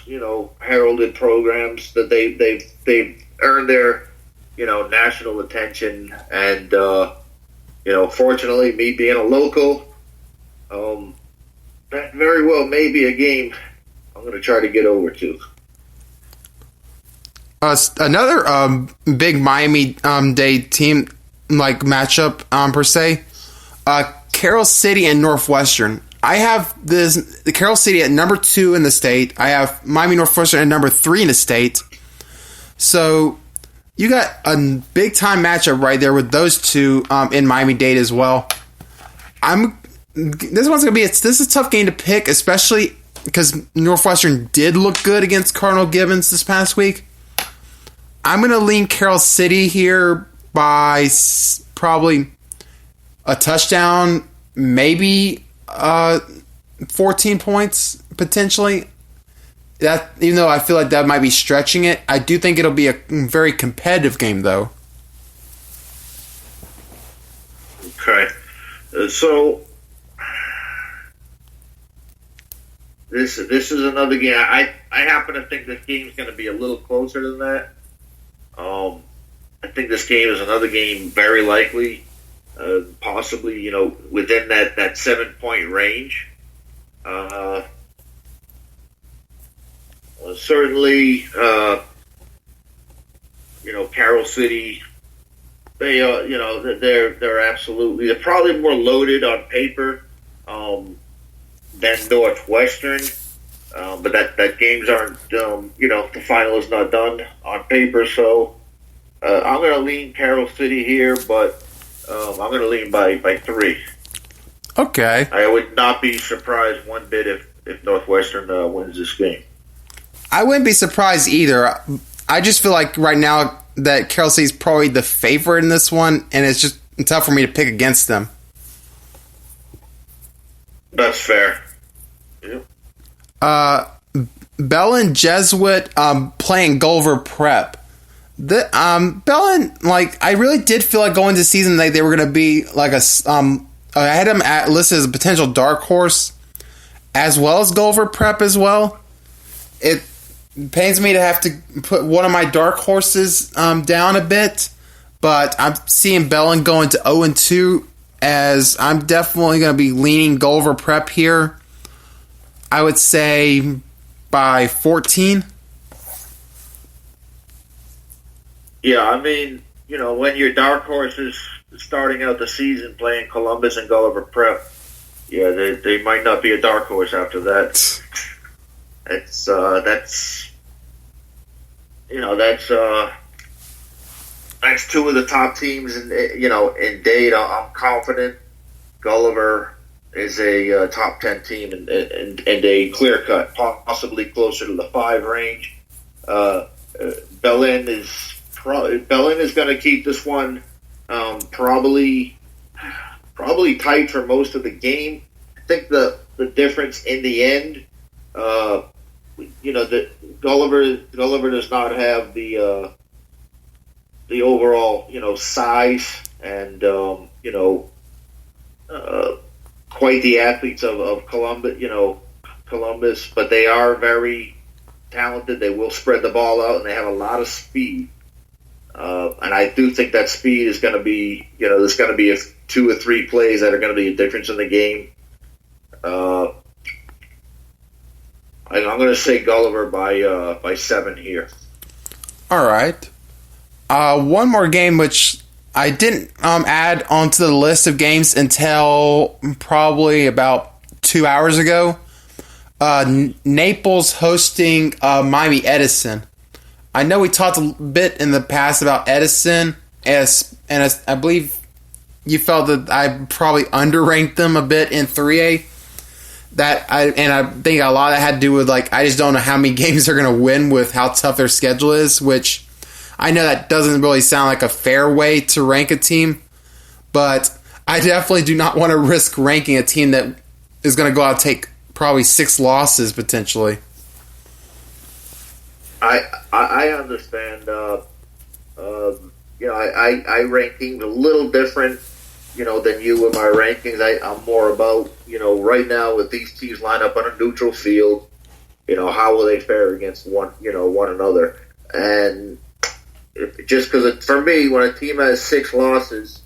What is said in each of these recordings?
heralded programs that they've earned their national attention, and fortunately, me being a local, that very well may be a game I'm going to try to get over to. Another big Miami Dade team like matchup per se, Carroll City and Northwestern. I have the Carroll City at number 2 in the state. I have Miami Northwestern at number 3 in the state. So you got a big time matchup right there with those two in Miami Dade as well. This is a tough game to pick, especially because Northwestern did look good against Cardinal Gibbons this past week. I'm going to lean Carroll City here by probably a touchdown, maybe 14 points potentially. That, even though I feel like that might be stretching it, I do think it'll be a very competitive game, though. Okay, so this is another game. I happen to think this game's going to be a little closer than that. I think this game is another game very likely, possibly within that 7-point range. Certainly, Carroll City. They're probably more loaded on paper than Northwestern. But that games aren't. The final is not done on paper, so I'm going to lean Carroll City here, but I'm going to lean by 3. Okay. I would not be surprised one bit if Northwestern wins this game. I wouldn't be surprised either. I just feel like right now that Carroll City is probably the favorite in this one, and it's just tough for me to pick against them. That's fair. Yep. Bellin Jesuit playing Gulliver Prep. Bellin, I really did feel like going to the season they were going to be like I had them listed as a potential dark horse, as well as Gulliver Prep as well. It pains me to have to put one of my dark horses down a bit, but I'm seeing Bellin going to 0-2, as I'm definitely going to be leaning Gulliver Prep here. I would say by 14. Yeah, I mean, when your dark horse is starting out the season playing Columbus and Gulliver Prep, yeah, they might not be a dark horse after that. That's two of the top teams in Dade. I'm confident Gulliver is a top 10 team and a clear cut, possibly closer to the 5 range. Bellin is going to keep this one probably tight for most of the game. I think the difference in the end, that Gulliver does not have the overall size and quite the athletes of Columbus, but they are very talented. They will spread the ball out, and they have a lot of speed. And I do think that speed is going to be, there's going to be 2 or 3 plays that are going to be a difference in the game. I'm going to say Gulliver by 7 here. All right. One more game which I didn't add onto the list of games until probably about 2 hours ago. Naples hosting Miami Edison. I know we talked a bit in the past about Edison, and I believe you felt that I probably underranked them a bit in 3A. I think a lot of that had to do with I just don't know how many games they're going to win with how tough their schedule is, which I know that doesn't really sound like a fair way to rank a team, but I definitely do not want to risk ranking a team that is going to go out and take probably 6 losses potentially. I understand. I rank teams a little different, than you with my rankings. I'm more about, right now with these teams lined up on a neutral field, how will they fare against one another? And just because for me, when a team has 6 losses,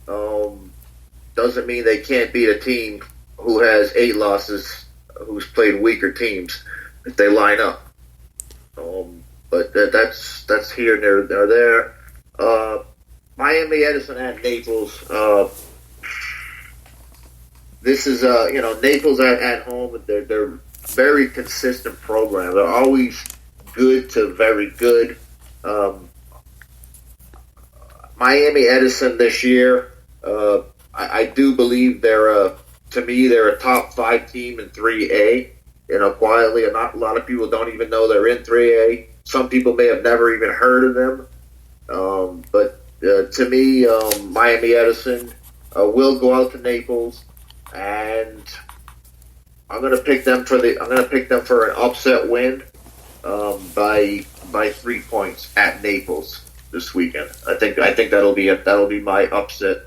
doesn't mean they can't beat a team who has 8 losses, who's played weaker teams if they line up. But that's here and there. Miami Edison at Naples. This is Naples at home. They're very consistent program. They're always good to very good. Miami Edison this year, I do believe they're a top 5 team in 3A. Quietly, not a lot of people don't even know they're in 3A. Some people may have never even heard of them. But to me, Miami Edison will go out to Naples, and I'm going to pick them for an upset win by 3 points at Naples this weekend. I think that'll be my upset,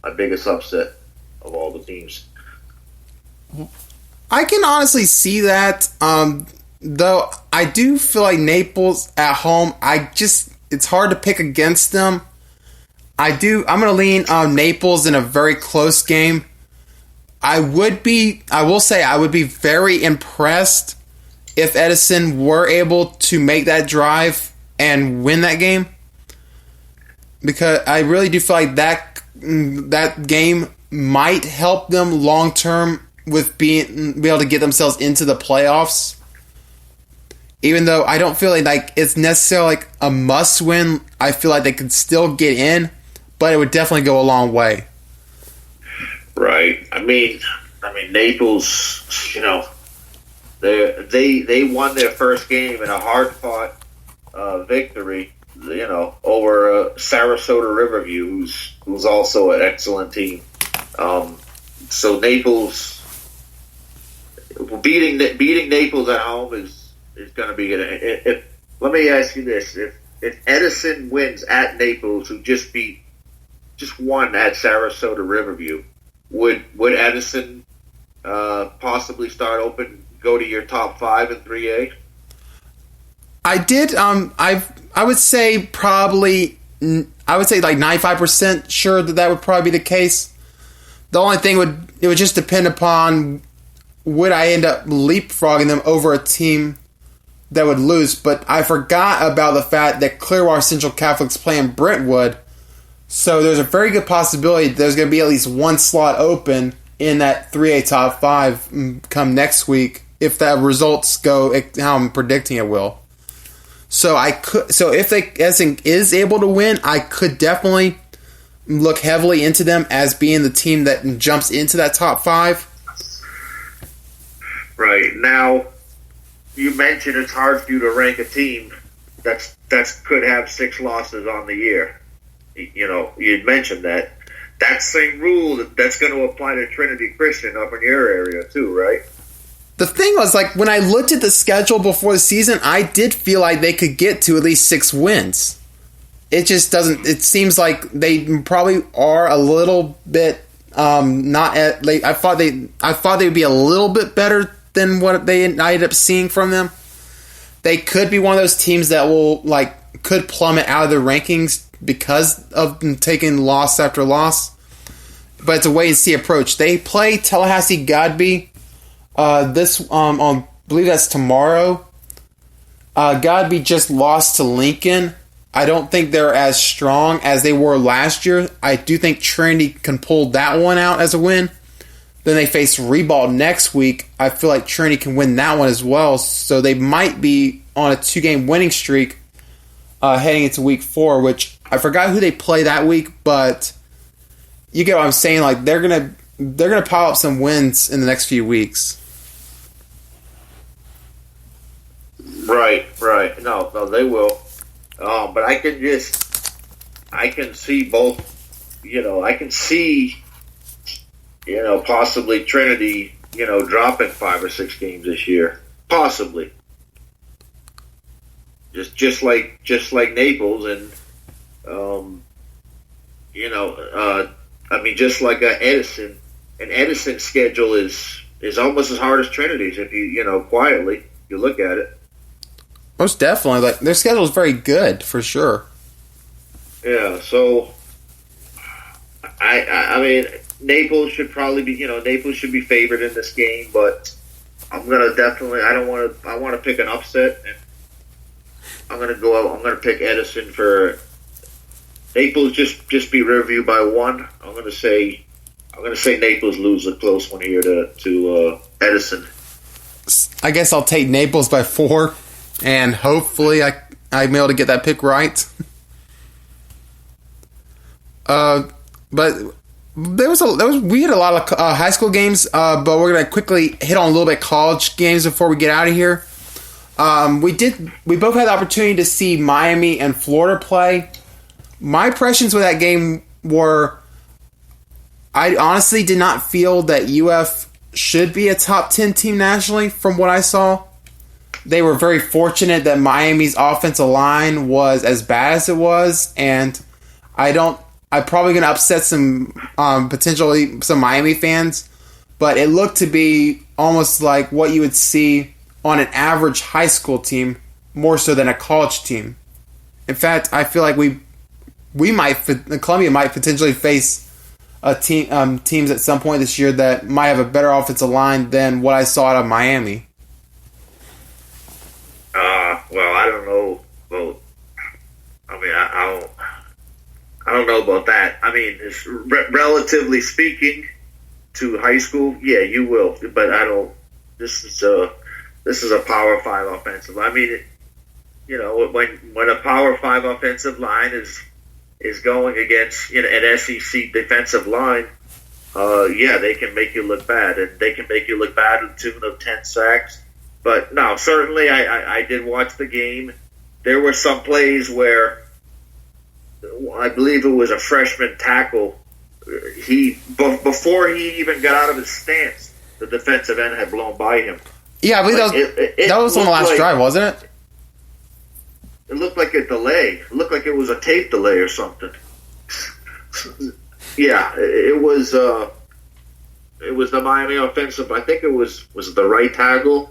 my biggest upset of all the teams. I can honestly see that, though I do feel like Naples at home, it's hard to pick against them. I'm going to lean on Naples in a very close game. I will say I would be very impressed if Edison were able to make that drive and win that game, because I really do feel like that game might help them long term with be able to get themselves into the playoffs. Even though I don't feel like it's necessarily like a must win, I feel like they could still get in, but it would definitely go a long way. Right. I mean Naples, they won their first game in a hard-fought victory, over Sarasota Riverview, who's also an excellent team. So Naples beating Naples at home is going to be good. Let me ask you this: if Edison wins at Naples, who just won at Sarasota Riverview, would Edison possibly go to your top 5 in 3A? I did. I would say probably. I would say like 95% sure that would probably be the case. The only thing it would just depend upon would I end up leapfrogging them over a team that would lose. But I forgot about the fact that Clearwater Central Catholic's playing Brentwood, so there's a very good possibility there's going to be at least one slot open in that 3A top 5 come next week if the results go how I'm predicting it will. So if Edison is able to win, I could definitely look heavily into them as being the team that jumps into that top 5. Right. Now, you mentioned it's hard for you to rank a team that could have 6 losses on the year. You'd mentioned that. That same rule that's going to apply to Trinity Christian up in your area too, right? The thing was, when I looked at the schedule before the season, I did feel like they could get to at least 6 wins. It just doesn't. It seems like they probably are a little bit not at. I thought they would be a little bit better than what I ended up seeing from them. They could be one of those teams that will could plummet out of the rankings because of taking loss after loss. But it's a wait and see approach. They play Tallahassee Godby this on I believe that's tomorrow. Godby just lost to Lincoln. I don't think they're as strong as they were last year. I do think Trinity can pull that one out as a win. Then they face Ribault next week. I feel like Trinity can win that one as well. So they might be on a 2-game winning streak heading into week 4, which I forgot who they play that week, but you get what I'm saying. They're gonna pile up some wins in the next few weeks. Right. No, they will. But I can see both. I can see, possibly Trinity, dropping 5 or 6 games this year, possibly. Just like Naples and, just like Edison. And Edison's schedule is almost as hard as Trinity's if you quietly. you look at it. Most definitely. Like their schedule is very good for sure. Yeah, so I mean Naples should probably be Naples should be favored in this game, but I'm gonna definitely I want to pick an upset, and I'm gonna pick Edison for Naples. Just be Riverview by 1. I'm gonna say Naples lose a close one here to Edison. I guess I'll take Naples by 4, and hopefully I'm able to get that pick right. But we had a lot of high school games, but we're gonna quickly hit on a little bit college games before we get out of here. We both had the opportunity to see Miami and Florida play. My impressions with that game were, I honestly did not feel that UF should be a top 10 team nationally from what I saw. They were very fortunate that Miami's offensive line was as bad as it was, and I'm probably going to upset some potentially some Miami fans, but it looked to be almost like what you would see on an average high school team, more so than a college team. In fact, I feel like Columbia might potentially face teams at some point this year that might have a better offensive line than what I saw out of Miami. Well, I don't know. Well, I mean, I don't know about that. I mean, relatively speaking to high school, yeah, you will. But I don't. This is a Power 5 offensive. I mean, when a Power 5 offensive line is going against an SEC defensive line, yeah, they can make you look bad, and they can make you look bad to the tune of 10 sacks. But no, certainly I did watch the game. There were some plays where I believe it was a freshman tackle. Before he even got out of his stance, the defensive end had blown by him. Yeah, I believe that was on the last drive, wasn't it? It looked like a delay. It looked like it was a tape delay or something. Yeah, it was the Miami offensive. I think it was the right tackle.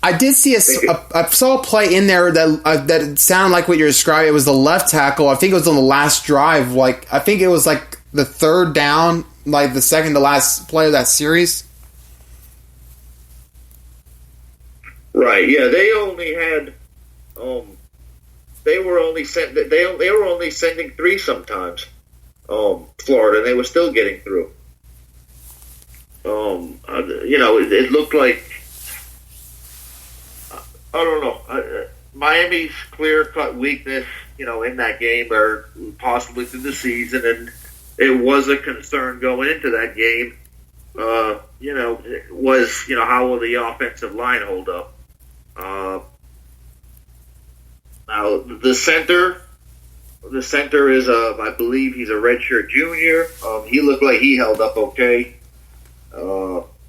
I did see I saw a play in there that sounded like what you're describing. It was the left tackle. I think it was on the last drive. I think it was like the third down, like the second to last play of that series. Right. Yeah, they only had. They were only sending 3 sometimes. Florida, and they were still getting through. It looked like. I don't know. Miami's clear-cut weakness, in that game, or possibly through the season, and it was a concern going into that game. Was how will the offensive line hold up? Now the center is I believe he's a redshirt junior. He looked like he held up okay.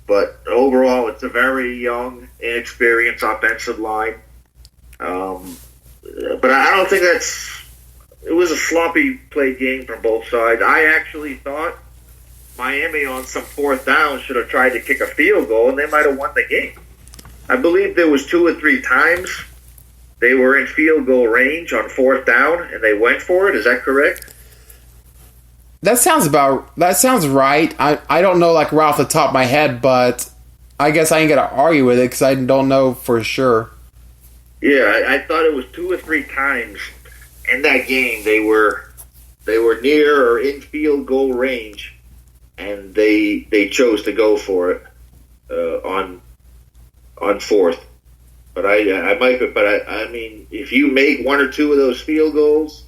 But overall, it's a very young, inexperienced offensive line. But I don't think it was a sloppy play game from both sides. I actually thought Miami on some 4th down should have tried to kick a field goal, and they might have won the game. I believe there was 2 or 3 times they were in field goal range on 4th down, and they went for it. Is that correct? That sounds right. I don't know right off the top of my head, but I guess I ain't gonna argue with it because I don't know for sure. Yeah, I thought it was 2 or 3 times in that game they were near or in field goal range, and they chose to go for it on 4th. But I might, but I mean, if you make 1 or 2 of those field goals,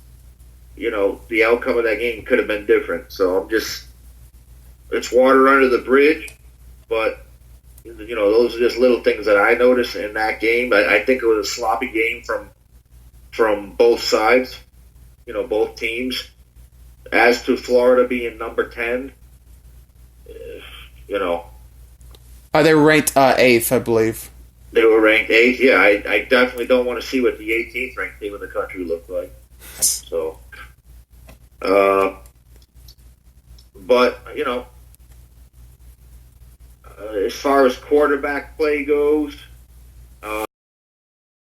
the outcome of that game could have been different. So it's water under the bridge, but those are just little things that I noticed in that game. I think it was a sloppy game from both sides, both teams. As to Florida being number 10, They were ranked 8th, I believe. They were ranked 8th. Yeah, I definitely don't want to see what the 18th ranked team in the country looked like. So, but As far as quarterback play goes,